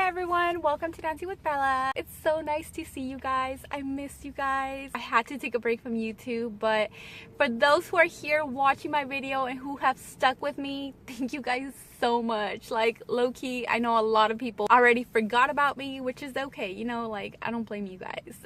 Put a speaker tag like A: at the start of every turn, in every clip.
A: Hi everyone, welcome to Dancing with Bella. It's so nice to see you guys. I missed you guys. I had to take a break from YouTube, but for those who are here watching my video and who have stuck with me, thank you guys so much. Like, low-key, I know a lot of people already forgot about me, which is okay, you know, like, I don't blame you guys.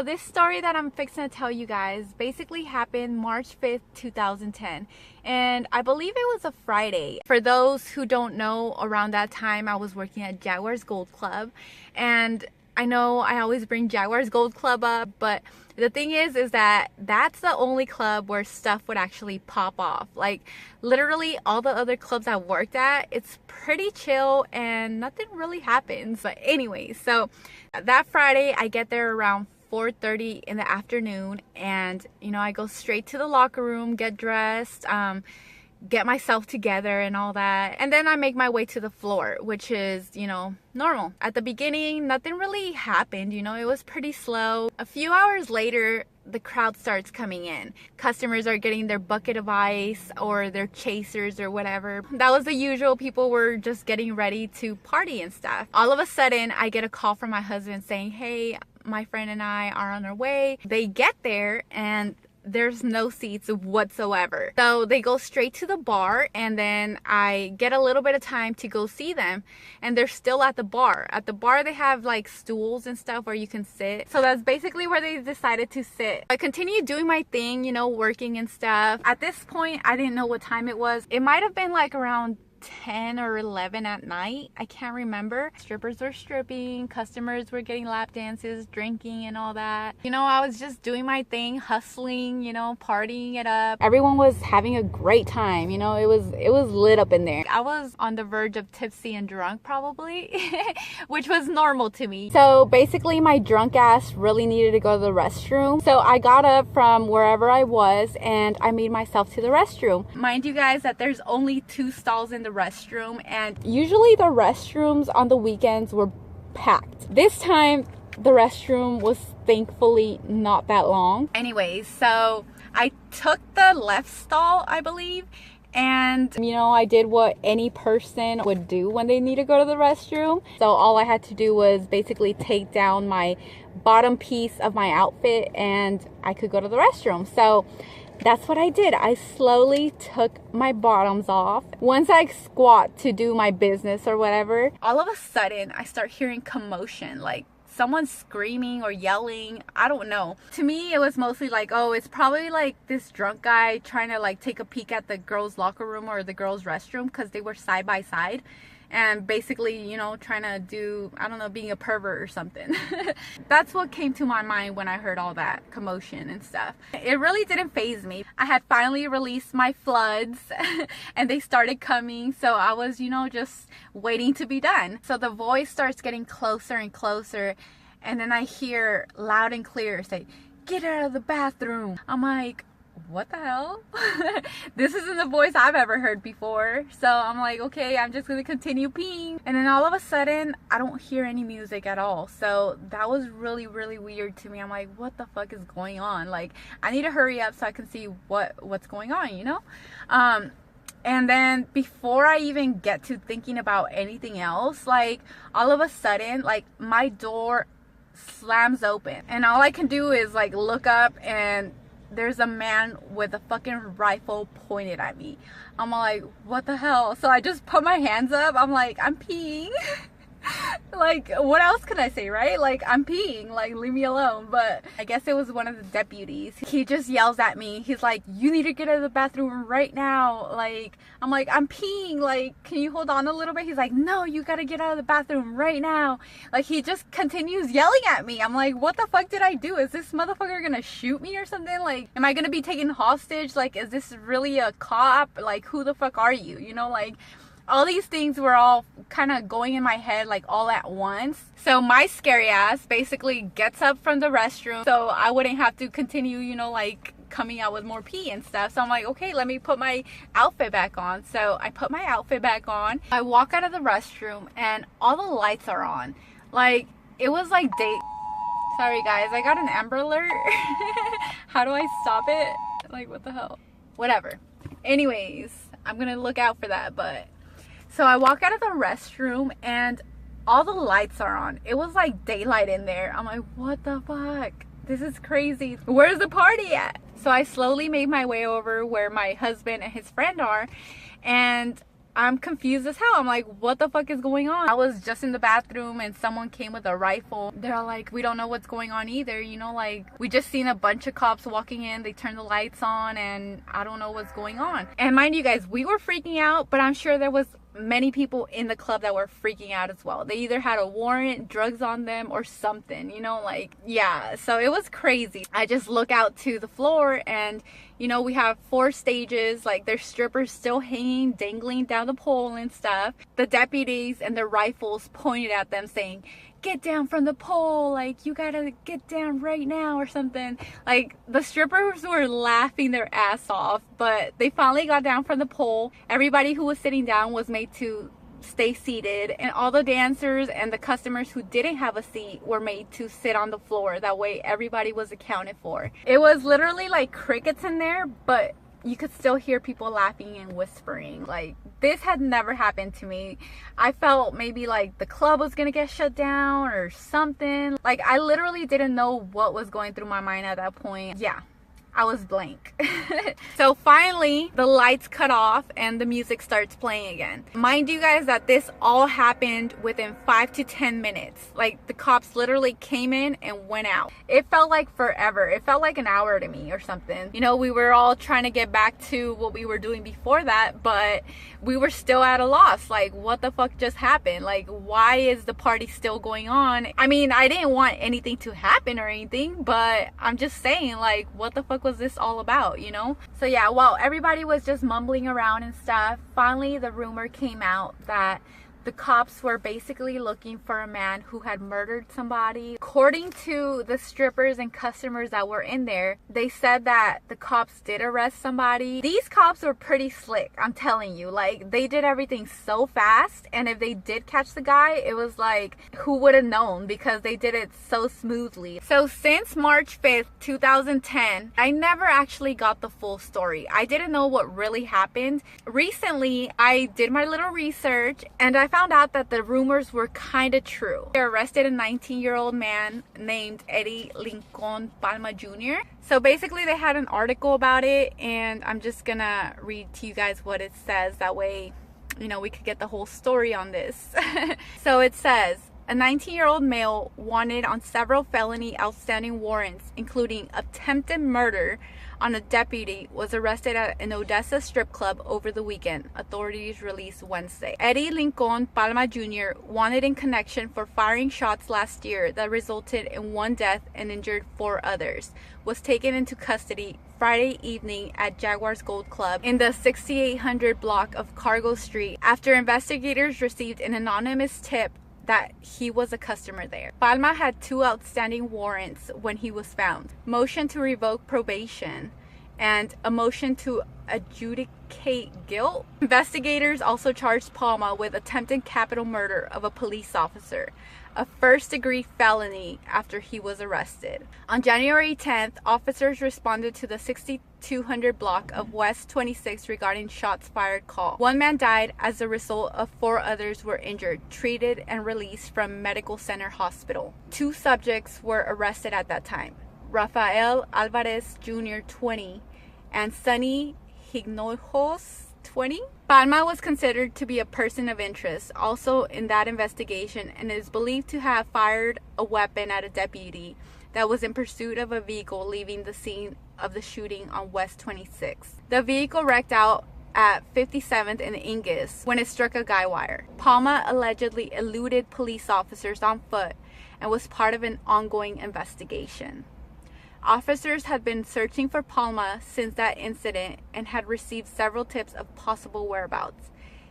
A: This story that I'm fixing to tell you guys basically happened March 5th, 2010, and I believe it was a Friday. For those who don't know, around that time I was working at Jaguars Gold Club, and I know I always bring Jaguars Gold Club up, but the thing is that that's the only club where stuff would actually pop off. Like, literally all the other clubs I worked at, it's pretty chill and nothing really happens. But anyway, so that Friday I get there around 4:30 in the afternoon, and you know, I go straight to the locker room, get dressed, get myself together and all that, and then I make my way to the floor, which is, you know, normal. At the beginning, nothing really happened, you know, it was pretty slow. A few hours later, the crowd starts coming in. Customers are getting their bucket of ice or their chasers or whatever. That was the usual. People were just getting ready to party and stuff. All of a sudden, I get a call from my husband saying, hey, my friend and I are on our way. They get there and there's no seats whatsoever. So they go straight to the bar, and then I get a little bit of time to go see them, and they're still at the bar. At the bar they have like stools and stuff where you can sit. So that's basically where they decided to sit. I continued doing my thing, you know, working and stuff. At this point, I didn't know what time it was. It might have been like around 10 or 11 at night. I can't remember. Strippers were stripping, customers were getting lap dances, drinking and all that. You know, I was just doing my thing, hustling, you know, partying it up. Everyone was having a great time, you know, it was lit up in there. I was on the verge of tipsy and drunk probably, which was normal to me. So basically my drunk ass really needed to go to the restroom. So I got up from wherever I was and I made myself to the restroom. Mind you guys that there's only 2 stalls in the restroom, and usually the restrooms on the weekends were packed. This time the restroom was thankfully not that long. Anyways, so I took the left stall, I believe, and you know, I did what any person would do when they need to go to the restroom. So all I had to do was basically take down my bottom piece of my outfit and I could go to the restroom. So that's what I did. I slowly took my bottoms off. Once I squat to do my business or whatever, all of a sudden I start hearing commotion, like someone screaming or yelling. I don't know. To me, it was mostly like, oh, it's probably like this drunk guy trying to like take a peek at the girls' locker room or the girls' restroom, because they were side by side. And basically, you know, trying to do, I don't know, being a pervert or something. That's what came to my mind when I heard all that commotion and stuff. It really didn't faze me. I had finally released my floods and they started coming. So I was, you know, just waiting to be done. So the voice starts getting closer and closer. And then I hear loud and clear say, "Get out of the bathroom." I'm like, what the hell? This isn't the voice I've ever heard before. So I'm like, okay, I'm just gonna continue peeing. And then all of a sudden I don't hear any music at all. So that was really weird to me. I'm like, what the fuck is going on? Like, I need to hurry up so I can see what's going on, you know? And then before I even get to thinking about anything else, like all of a sudden, like my door slams open and all I can do is like look up, and there's a man with a fucking rifle pointed at me. I'm like, what the hell? So I just put my hands up. I'm like, I'm peeing. Like, what else could I say, right? Like, I'm peeing, like, leave me alone. But I guess it was one of the deputies. He just yells at me. He's like, you need to get out of the bathroom right now. Like, I'm like, I'm peeing, like, can you hold on a little bit? He's like, no, you gotta get out of the bathroom right now. Like, he just continues yelling at me. I'm like, what the fuck did I do? Is this motherfucker gonna shoot me or something? Like, am I gonna be taken hostage? Like, is this really a cop? Like, who the fuck are you? You know, like, all these things were all kind of going in my head like all at once. So my scary ass basically gets up from the restroom so I wouldn't have to continue, you know, like coming out with more pee and stuff. So I'm like, okay, let me put my outfit back on. So I put my outfit back on. I walk out of the restroom and all the lights are on. Like, it was like day. Sorry guys, I got an Amber Alert. How do I stop it? Like, what the hell? Whatever. Anyways, I'm gonna look out for that. But so I walk out of the restroom and all the lights are on. It was like daylight in there. I'm like, what the fuck? This is crazy. Where's the party at? So I slowly made my way over where my husband and his friend are, and I'm confused as hell. I'm like, what the fuck is going on? I was just in the bathroom and someone came with a rifle. They're like, we don't know what's going on either. You know, like, we just seen a bunch of cops walking in. They turned the lights on and I don't know what's going on. And mind you guys, we were freaking out, but I'm sure there was many people in the club that were freaking out as well. They either had a warrant, drugs on them, or something, you know, like, yeah. So it was crazy. I just look out to the floor and, you know, we have 4 stages, like there's strippers still hanging, dangling down the pole and stuff. The deputies and their rifles pointed at them saying, get down from the pole, like you gotta get down right now or something. Like the strippers were laughing their ass off, but they finally got down from the pole. Everybody who was sitting down was made to stay seated, and all the dancers and the customers who didn't have a seat were made to sit on the floor. That way everybody was accounted for. It was literally like crickets in there, but you could still hear people laughing and whispering. Like, this had never happened to me. I felt maybe like the club was gonna get shut down or something. Like, I literally didn't know what was going through my mind at that point. Yeah, I was blank. So finally, the lights cut off and the music starts playing again. Mind you guys that this all happened within 5 to 10 minutes. Like, the cops literally came in and went out. It felt like forever. It felt like an hour to me or something. You know, we were all trying to get back to what we were doing before that, but we were still at a loss. Like, what the fuck just happened? Like, why is the party still going on? I mean, I didn't want anything to happen or anything, but I'm just saying, like, what the fuck was this all about, you know? So yeah, while everybody was just mumbling around and stuff, finally the rumor came out that the cops were basically looking for a man who had murdered somebody. According to the strippers and customers that were in there, they said that the cops did arrest somebody. These cops were pretty slick, I'm telling you. Like, they did everything so fast, and if they did catch the guy, it was like, who would have known, because they did it so smoothly. So since March 5th, 2010, I never actually got the full story. I didn't know what really happened. Recently, I did my little research, and I found out that the rumors were kind of true. They arrested a 19-year-old man named Eddie Lincoln Palma Jr. So basically they had an article about it, and I'm just gonna read to you guys what it says. That way, you know, we could get the whole story on this. So it says, a 19-year-old male wanted on several felony outstanding warrants, including attempted murder on a deputy, was arrested at an Odessa strip club over the weekend, authorities released Wednesday. Eddie Lincoln Palma Jr., wanted in connection for firing shots last year that resulted in 1 death and injured 4 others, was taken into custody Friday evening at Jaguars Gold Club in the 6800 block of Cargo Street after investigators received an anonymous tip that he was a customer there. Palma had 2 outstanding warrants when he was found: motion to revoke probation and a motion to adjudicate guilt. Investigators also charged Palma with attempted capital murder of a police officer, a first-degree felony, after he was arrested. On January 10th, officers responded to the 6200 block of West 26 regarding shots fired call. 1 man died as a result of 4 others were injured, treated, and released from Medical Center Hospital. 2 subjects were arrested at that time: Rafael Alvarez Jr., 20, and Sonny Hinojos, 20. Palma was considered to be a person of interest also in that investigation, and is believed to have fired a weapon at a deputy that was in pursuit of a vehicle leaving the scene of the shooting on West 26. The vehicle wrecked out at 57th and Ingus when it struck a guy wire. Palma allegedly eluded police officers on foot and was part of an ongoing investigation. Officers had been searching for Palma since that incident and had received several tips of possible whereabouts.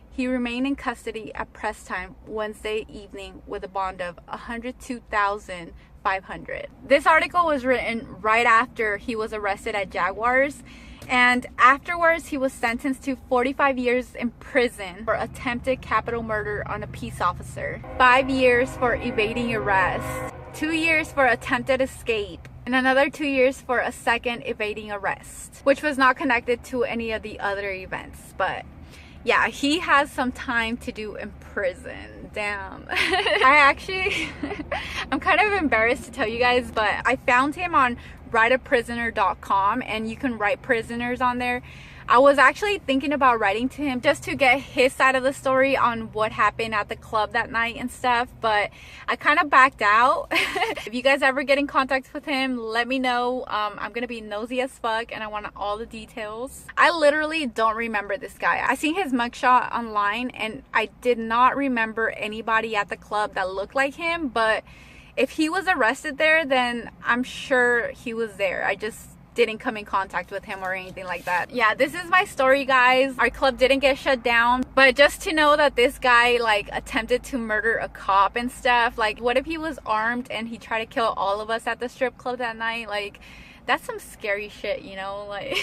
A: He remained in custody at press time Wednesday evening with a bond of $102,500. This article was written right after he was arrested at Jaguars, and afterwards he was sentenced to 45 years in prison for attempted capital murder on a peace officer, 5 years for evading arrest, 2 years for attempted escape, and another 2 years for a second evading arrest, which was not connected to any of the other events. But yeah, he has some time to do in prison. Damn. I actually I'm kind of embarrassed to tell you guys, but I found him on writeaprisoner.com, and you can write prisoners on there. I was actually thinking about writing to him just to get his side of the story on what happened at the club that night and stuff, but I kind of backed out. If you guys ever get in contact with him, let me know. I'm gonna be nosy as fuck and I want all the details. I literally don't remember this guy. I seen his mugshot online and I did not remember anybody at the club that looked like him, but if he was arrested there, then I'm sure he was there. I just didn't come in contact with him or anything like that. Yeah, this is my story, guys. Our club didn't get shut down, but just to know that this guy like attempted to murder a cop and stuff, like what if he was armed and he tried to kill all of us at the strip club that night? Like, that's some scary shit, you know? Like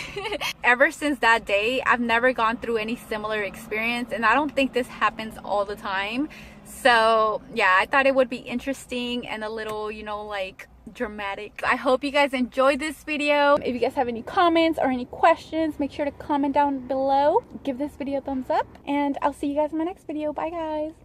A: ever since that day, I've never gone through any similar experience, and I don't think this happens all the time. So yeah, I thought it would be interesting and a little, you know, like dramatic. I hope you guys enjoyed this video. If you guys have any comments or any questions, make sure to comment down below. Give this video a thumbs up, and I'll see you guys in my next video. Bye guys.